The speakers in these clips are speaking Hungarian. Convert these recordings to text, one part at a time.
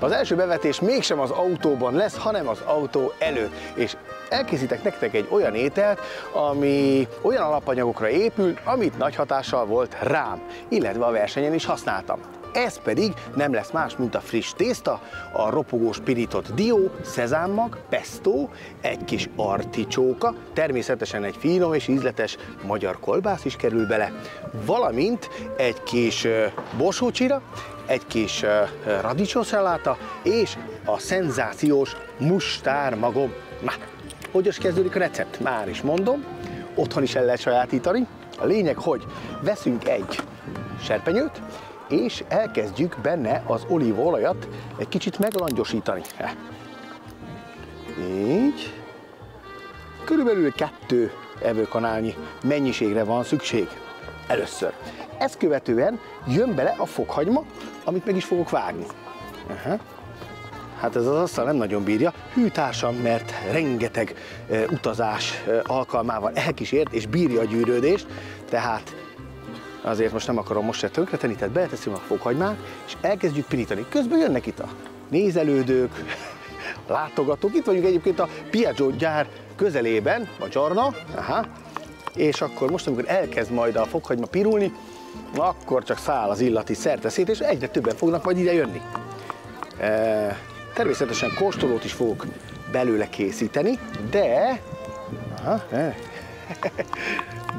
Az első bevetés mégsem az autóban lesz, hanem az autó előtt. És elkészítek nektek egy olyan ételt, ami olyan alapanyagokra épül, amit nagy hatással volt rám, illetve a versenyen is használtam. Ez pedig nem lesz más, mint a friss tészta, a ropogós pirított dió, szezámmag, pesto, egy kis articsóka, természetesen egy finom és ízletes magyar kolbász is kerül bele, valamint egy kis borsócsira, egy kis radicsóssaláta és a szenzációs mustármagom. Na, hogy is kezdődik a recept? Már is mondom, otthon is el lehet sajátítani. A lényeg, hogy veszünk egy serpenyőt, és elkezdjük benne az olívaolajat egy kicsit meglangyosítani. Így. Körülbelül 2 evőkanálnyi mennyiségre van szükség először. Ezt követően jön bele a fokhagyma, amit meg is fogok vágni. Hát ez az asztal nem nagyon bírja. Hű társam, mert rengeteg utazás alkalmával elkísért és bírja a gyűrődést, tehát azért most nem akarom most se tönkretenni, tehát beleteszünk a fokhagymát, és elkezdjük pirítani. Közben jönnek itt a nézelődők, a látogatók. Itt vagyunk egyébként a Piaggio gyár közelében, a Giorno, és akkor most, amikor elkezd majd a fokhagyma pirulni, akkor csak száll az illati szerteszét, és egyre többen fognak majd ide jönni. Természetesen kóstolót is fogok belőle készíteni, de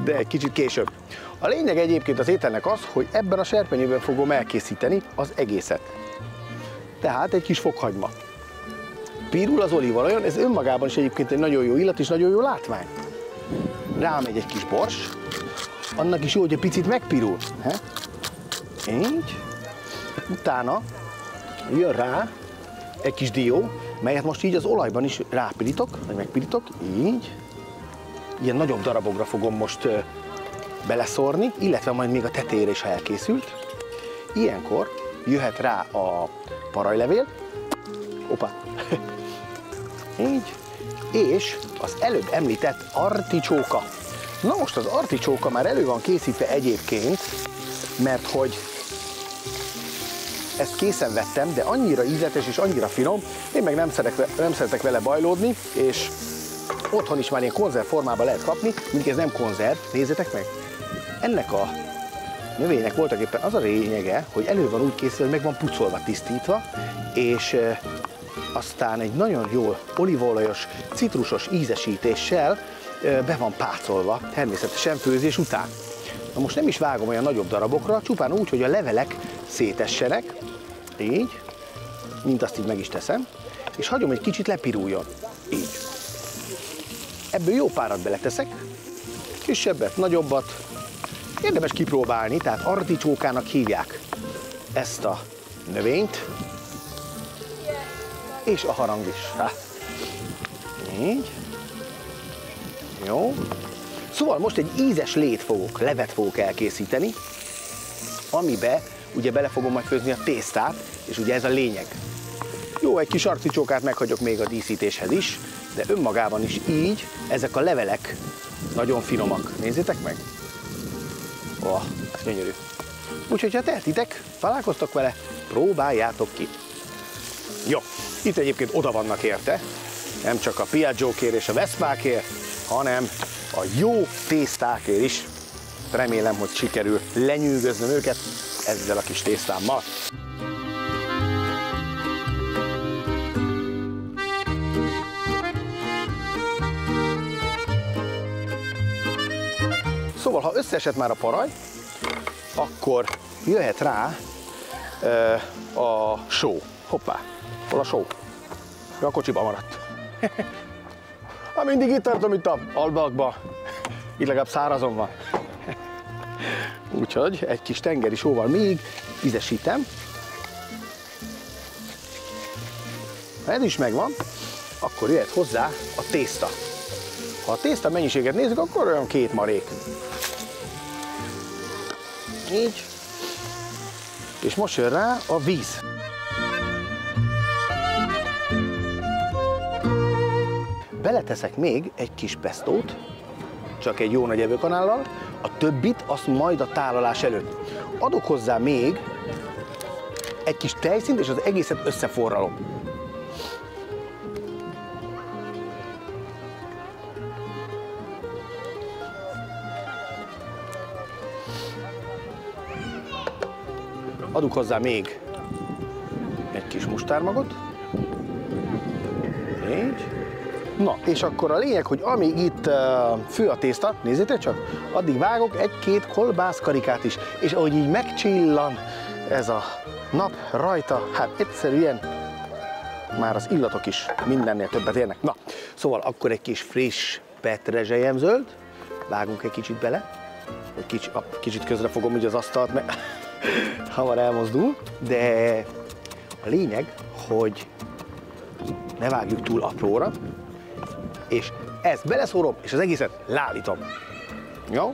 egy kicsit később. A lényeg egyébként az ételnek az, hogy ebben a serpenyőben fogom elkészíteni az egészet. Tehát egy kis fokhagyma. Pirul az olívaolajon, ez önmagában is egyébként egy nagyon jó illat és nagyon jó látvány. Rámegy egy kis bors, annak is jó, hogy egy picit megpirul. Így. Utána jön rá egy kis dió, melyet most így az olajban is rápirítok, vagy megpirítok, így. Ilyen nagyobb darabokra fogom most beleszórni, illetve majd még a tetejére is, ha elkészült. Ilyenkor jöhet rá a parajlevél, így, és az előbb említett articsóka. Na most az articsóka már elő van készítve egyébként, mert hogy ezt készen vettem, de annyira ízletes és annyira finom, én meg nem szeretek vele bajlódni, és otthon is már ilyen konzerv formában lehet kapni, mindig ez nem konzerv, nézzétek meg! Ennek a növénynek voltak éppen az a lényege, hogy elő van úgy készítve, hogy meg van pucolva, tisztítva, és aztán egy nagyon jó olívaolajos, citrusos ízesítéssel be van pácolva, természetesen főzés után. Na most nem is vágom olyan nagyobb darabokra, csupán úgy, hogy a levelek szétessenek, így, mint azt így meg is teszem, és hagyom, egy kicsit lepiruljon, így. Ebből jó párat beleteszek, kisebbet, nagyobbat, érdemes kipróbálni, tehát articsókának hívják ezt a növényt, és a harang is. Így. Jó. Szóval most egy ízes levet fogok elkészíteni, amibe ugye bele fogom majd főzni a tésztát, és ugye ez a lényeg. Jó, egy kis articsókát meghagyok még a díszítéshez is, de önmagában is így, ezek a levelek nagyon finomak. Nézzétek meg! Ez gyönyörű. Úgyhogy ha tehetitek, találkoztok vele, próbáljátok ki. Jó, itt egyébként oda vannak érte, nem csak a Piaggiókért és a Veszpákért, hanem a jó tésztákért is. Remélem, hogy sikerül lenyűgöznöm őket ezzel a kis tésztámmal. Szóval, ha összeesett már a paraj, akkor jöhet rá a só. Hoppá, hol a só? A kocsiba maradt. Mindig itt tartom itt a albalkba, itt legalább szárazon van. Úgyhogy egy kis tengeri sóval még ízesítem. Ha ez is megvan, akkor jöhet hozzá a tészta. Ha a tészta mennyiséget nézzük, akkor olyan 2 marék. Így. És most jön rá a víz. Beleteszek még egy kis pestót, csak egy jó nagy evőkanállal, a többit azt majd a tálalás előtt. Adok hozzá még egy kis tejszínt, és az egészet összeforralom. Adok hozzá még egy kis mustármagot. Így. Na, és akkor a lényeg, hogy amíg itt fő a tészta, nézzétek csak, addig vágok egy-két kolbászkarikát is, és ahogy így megcsillan ez a nap rajta, hát egyszerűen már az illatok is mindennél többet érnek. Na, szóval akkor egy kis friss petrezselyemzöld, vágunk egy kicsit bele, hogy kicsit közre fogom úgy az asztalt, mert hamar elmozdul, de a lényeg, hogy ne vágjuk túl apróra, és ezt beleszórom, és az egészet leállítom. Jó?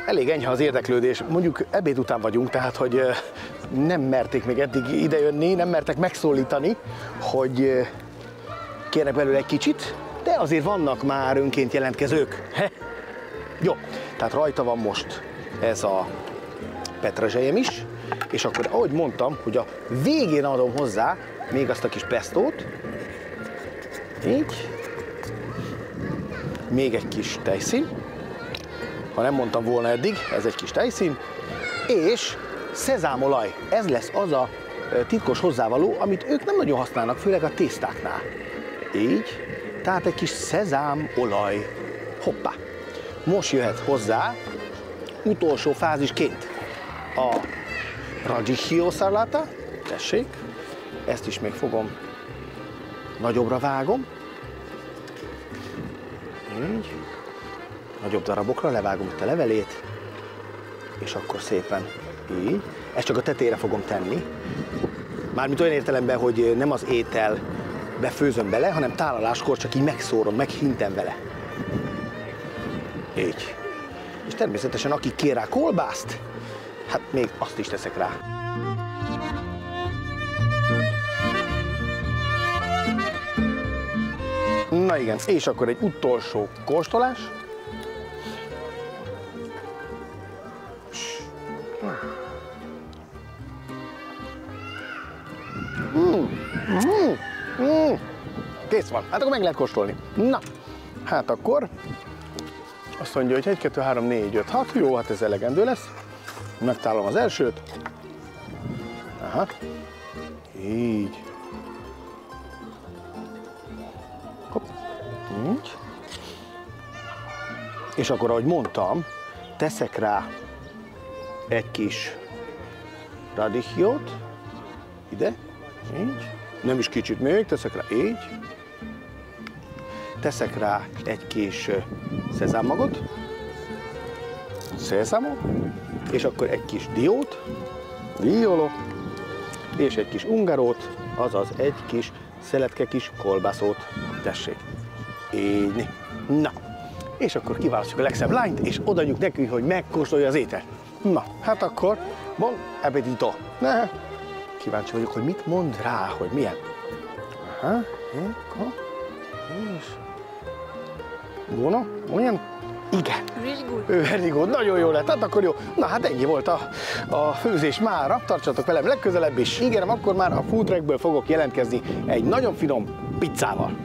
Elég enyhe az érdeklődés, mondjuk ebéd után vagyunk, tehát hogy nem merték még eddig idejönni, nem mertek megszólítani, hogy kérnek belőle egy kicsit, de azért vannak már önként jelentkezők. Jó, tehát rajta van most ez a petrezselyem is, és akkor ahogy mondtam, hogy a végén adom hozzá még azt a kis pestót, így, még egy kis tejszín, ha nem mondtam volna eddig, ez egy kis tejszín, és szezámolaj, ez lesz az a titkos hozzávaló, amit ők nem nagyon használnak, főleg a tésztáknál. Így, tehát egy kis szezámolaj, hoppá. Most jöhet hozzá utolsó fázisként a radicchio szalata, tessék, ezt is még fogom, nagyobbra vágom, így, nagyobb darabokra levágom itt a levelét, és akkor szépen így, ezt csak a tetejére fogom tenni, mármint olyan értelemben, hogy nem az étel befőzöm bele, hanem tálaláskor csak így megszórom, meghintem vele. Így. És természetesen aki kér rá kolbászt, hát még azt is teszek rá. Na igen, és akkor egy utolsó kóstolás. Kész van, hát akkor meg lehet kóstolni. Na, hát akkor azt mondja, hogy 1, 2, 3, 4, 5, 6, jó, hát ez elegendő lesz. Megtalálom az elsőt. Aha, így. Hopp, így. És akkor, ahogy mondtam, teszek rá egy kis radicchiót, ide, így. Nem is kicsit még, teszek rá így. Teszek rá egy kis szezámmagot, szeszamo, és akkor egy kis diót, dióló, és egy kis ungarót, azaz egy kis szeletke kis kolbászót, tessék. Így. Na, és akkor kiválasztjuk a legszebb lányt, és odaadjuk neki, hogy megkóstolja az ételt. Na, hát akkor bon appetito. Ne. Kíváncsi vagyok, hogy mit mond rá, hogy milyen. Aha, és... Buono? Olyan? Igen. Very good. Nagyon jó lett. Hát akkor jó. Na hát ennyi volt a főzés mára. Tartsatok velem legközelebb is. Ígérem, akkor már a Food Trackből fogok jelentkezni egy nagyon finom pizzával.